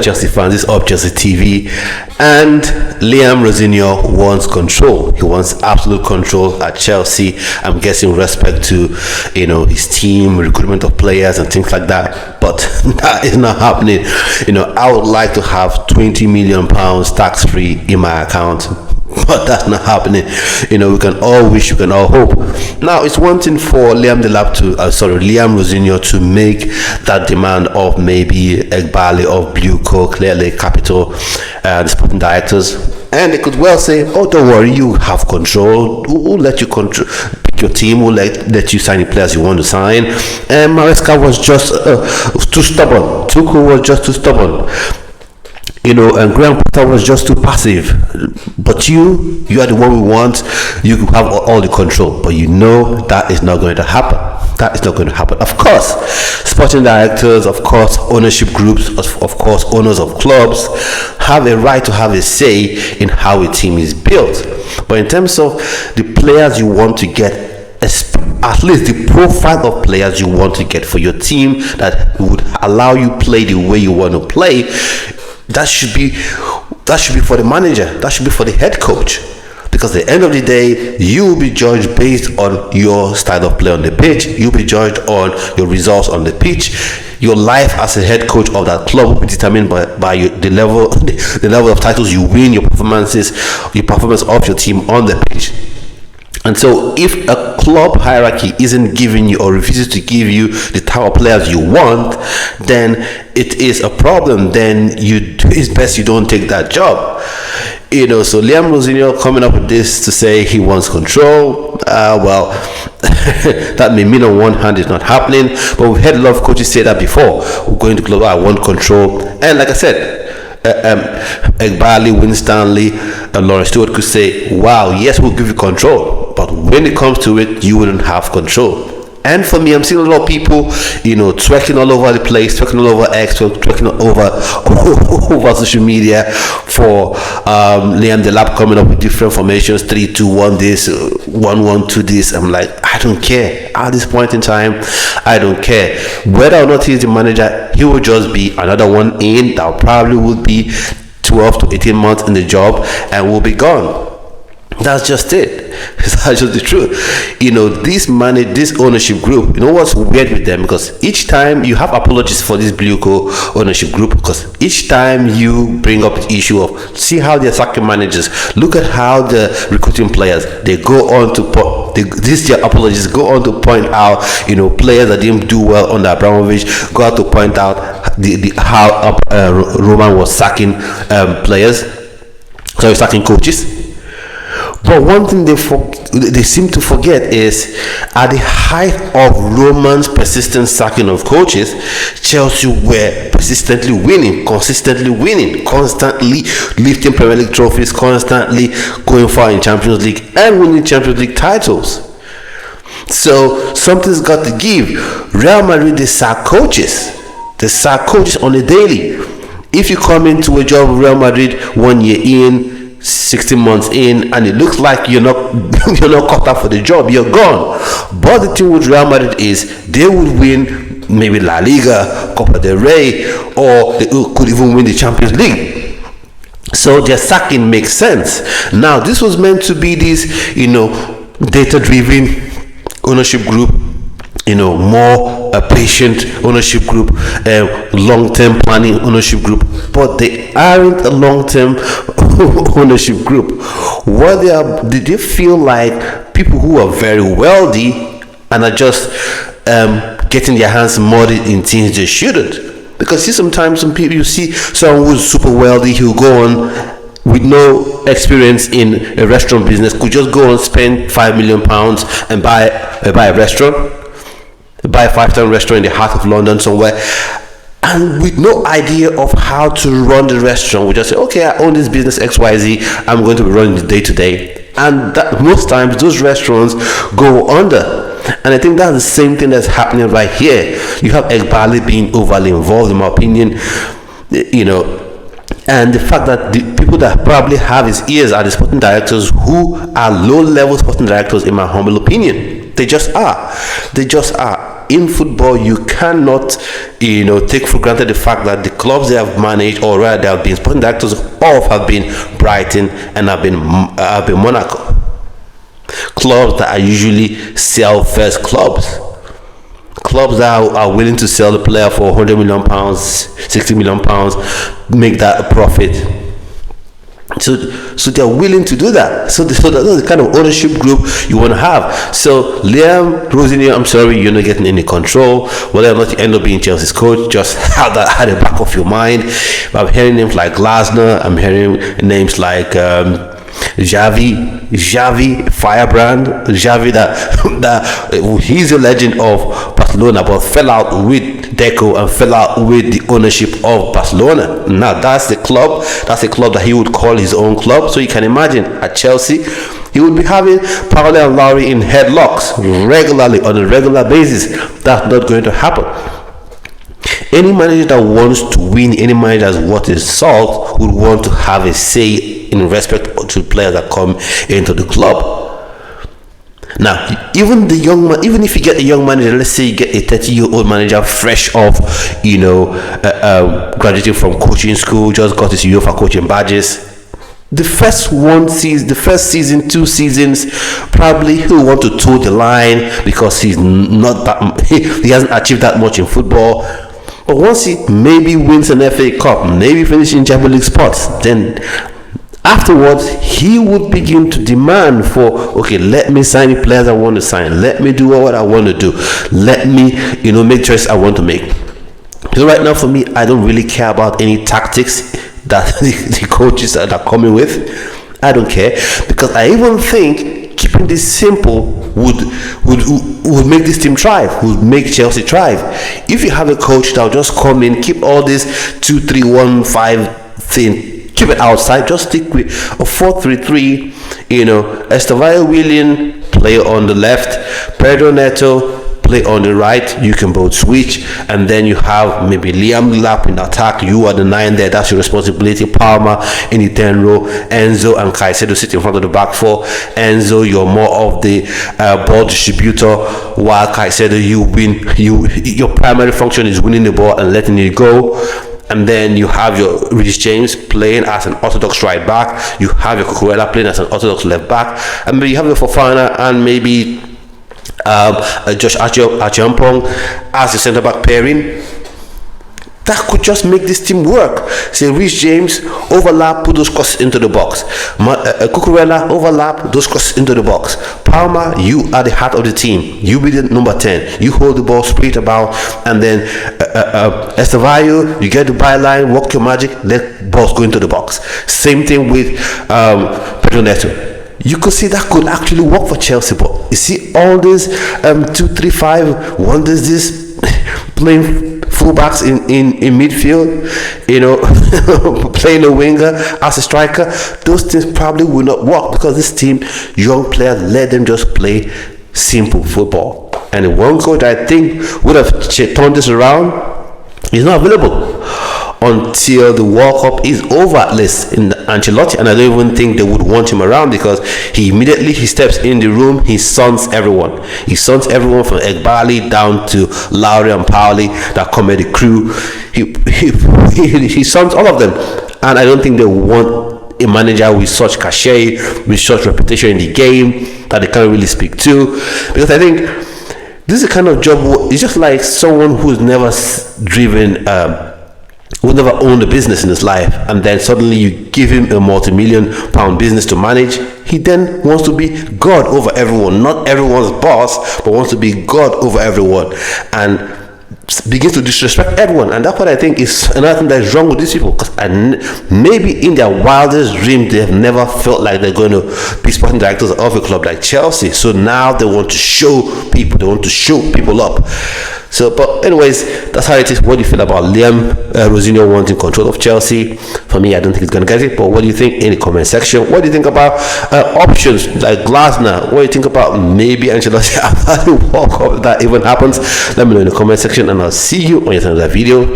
Chelsea fans, this is Up Chelsea TV, and Liam Rosenior wants control. He wants absolute control at Chelsea. I'm guessing respect to, his team, recruitment of players and things like that. But that is not happening. I would like to have 20 million pounds tax-free in my account. But that's not happening. We can all wish, we can all hope. Now, it's one thing for Liam Rosenior to make that demand of maybe Egbali of BlueCo, clearly Capital, the sporting directors, and they could well say, "Oh, don't worry, you have control. We'll let you pick your team. We'll let you sign the players you want to sign." And Maresca was just too stubborn. Tuchel was just too stubborn. And Graham Potter was just too passive. But you are the one we want. You have all the control. But that is not going to happen. That is not going to happen. Of course, sporting directors, of course, ownership groups, of course, owners of clubs have a right to have a say in how a team is built. But in terms of the players you want to get, at least the profile of players you want to get for your team that would allow you play the way you want to play, that should be for the manager. That should be for the head coach. Because at the end of the day, you will be judged based on your style of play on the pitch. You'll be judged on your results on the pitch. Your life as a head coach of that club will be determined by the level of titles you win, your performance of your team on the pitch. And so if a club hierarchy isn't giving you or refuses to give you the type of players you want, then it is a problem. Then it's best you don't take that job. So Liam Rosenior coming up with this to say he wants control, that may mean on one hand it's not happening, but we've heard a lot of coaches say that before. We're going to club, I want control. And like I said, Egbali, Winstanley, and Lawrence Stewart could say, wow, yes, we'll give you control, but when it comes to it, you wouldn't have control. And for me, I'm seeing a lot of people, twerking all over the place, twerking all over X, twerking over social media for Liam Delap coming up with different formations, 3-2-1 this, 1-1-2 this. I'm like, I don't care. At this point in time, I don't care. Whether or not he's the manager, he will just be another one in that probably will be 12 to 18 months in the job and will be gone. That's just it. That's just the truth. This ownership group, what's weird with them? Because each time you have apologies for this BlueCo ownership group, because each time you bring up the issue of see how they're sacking managers, look at how the recruiting players, they go on to their apologies go on to point out, players that didn't do well under Abramovich, go out to point out how Roman was sacking sacking coaches. But one thing they seem to forget is at the height of Roman's persistent sacking of coaches, Chelsea were persistently winning, consistently winning, constantly lifting Premier League trophies, constantly going far in Champions League and winning Champions League titles. So something's got to give. Real Madrid, they sack coaches. They sack coaches on a daily. If you come into a job with Real Madrid 1 year in, 16 months in, and it looks like you're not cut out for the job, you're gone. But the thing with Real Madrid is they would win maybe La Liga, Copa del Rey, or they could even win the Champions League. So their sacking makes sense. Now, this was meant to be this, data-driven ownership group, more patient ownership group, long-term planning ownership group, but they aren't a long-term ownership group. Did they feel like people who are very wealthy and are just getting their hands muddied in things they shouldn't? Because sometimes some people, you see someone who's super wealthy, he'll go on with no experience in a restaurant business, could just go and spend £5 million and buy a restaurant, buy a 5-star restaurant in the heart of London somewhere, and with no idea of how to run the restaurant. We just say, okay, I own this business XYZ, I'm going to be running the day to day. And that, most times those restaurants go under. And I think that's the same thing that's happening right here. You have Egbali being overly involved, in my opinion, and the fact that the people that probably have his ears are the sporting directors who are low-level sporting directors, in my humble opinion. They just are. in football, you cannot, take for granted the fact that the clubs they have managed, or rather they have been sporting directors of, have been Brighton and have been Monaco. Clubs that are usually sell-first clubs. Clubs that are willing to sell the player for £100 million, £60 million, make that a profit. So they're willing to do that. So that's the kind of ownership group you want to have. So Liam Rosenior, I'm sorry, you're not getting any control. Whether or not you end up being Chelsea's coach, just have that at the back of your mind. But I'm hearing names like Glasner. I'm hearing names like Xavi, Firebrand, Xavi that he's a legend of Barcelona, but fell out with Deco and fell out with the ownership of Barcelona. Now that's a club that he would call his own club. So you can imagine at Chelsea, he would be having Paolo and Lowry in headlocks regularly on a regular basis. That's not going to happen. Any manager that wants to win, any manager that's worth his salt, would want to have a say in respect to players that come into the club. Now, even if you get a young manager, let's say you get a 30-year-old manager fresh off, graduating from coaching school, just got his UEFA coaching badges. The first season, 2 seasons, probably he'll want to toe the line because he hasn't achieved that much in football. But once he maybe wins an FA Cup, maybe finishing Champions League spots, then afterwards he would begin to demand for, okay, let me sign the players I want to sign, let me do what I want to do, let me make choices I want to make. So right now for me, I don't really care about any tactics that the coaches are coming with. I don't care, because I even think keeping this simple would make this team thrive, would make Chelsea thrive. If you have a coach that will just come in, keep all this 2-3-1-5 thing, keep it outside, just stick with a 4-3-3, Estevao Willian play on the left, Pedro Neto play on the right, you can both switch, and then you have maybe Liam Lap in attack, you are the 9 there, that's your responsibility. Palmer in the 10 row, Enzo and Caicedo sit in front of the back 4. Enzo, you're more of the ball distributor, while Caicedo, your primary function is winning the ball and letting it go. And then you have your Reece James playing as an orthodox right back, you have your Cucurella playing as an orthodox left back, and maybe you have your Fofana and maybe Josh Achiampong as the centre back pairing. That could just make this team work. Say Reece James, overlap, put those crosses into the box. Cucurella, overlap, those crosses into the box. Palmer, you are the heart of the team. You be the number 10. You hold the ball, sprint about, and then Estevao, you get the byline, work your magic, let balls go into the box. Same thing with Pedro Neto. You could see that could actually work for Chelsea, but you see all this 2-3-5, one does this playing fullbacks in midfield, playing a winger as a striker. Those things probably will not work because this team, young players, let them just play simple football. And one coach I think would have turned this around is not available until the World Cup is over, at least in Ancelotti, and I don't even think they would want him around because he steps in the room, he suns everyone from Egbali down to Lowry and Pauli that come at the crew. He suns all of them, and I don't think they want a manager with such cachet, with such reputation in the game that they can't really speak to, because I think this is a kind of job. It's just like someone who's never who never owned a business in his life, and then suddenly you give him a multi-million pound business to manage. He then wants to be God over everyone, not everyone's boss, but wants to be God over everyone, and begins to disrespect everyone. And that's what I think is another thing that is wrong with these people, because maybe in their wildest dream they have never felt like they're going to be sporting directors of a club like Chelsea. So now they want to show people up. So, but anyways, that's how it is. What do you feel about Liam Rosenior wanting control of Chelsea? For me, I don't think he's going to get it, but what do you think in the comment section? What do you think about options like Glasner? What do you think about maybe Ancelotti after the World Cup, if that even happens? Let me know in the comment section, and I'll see you on another video.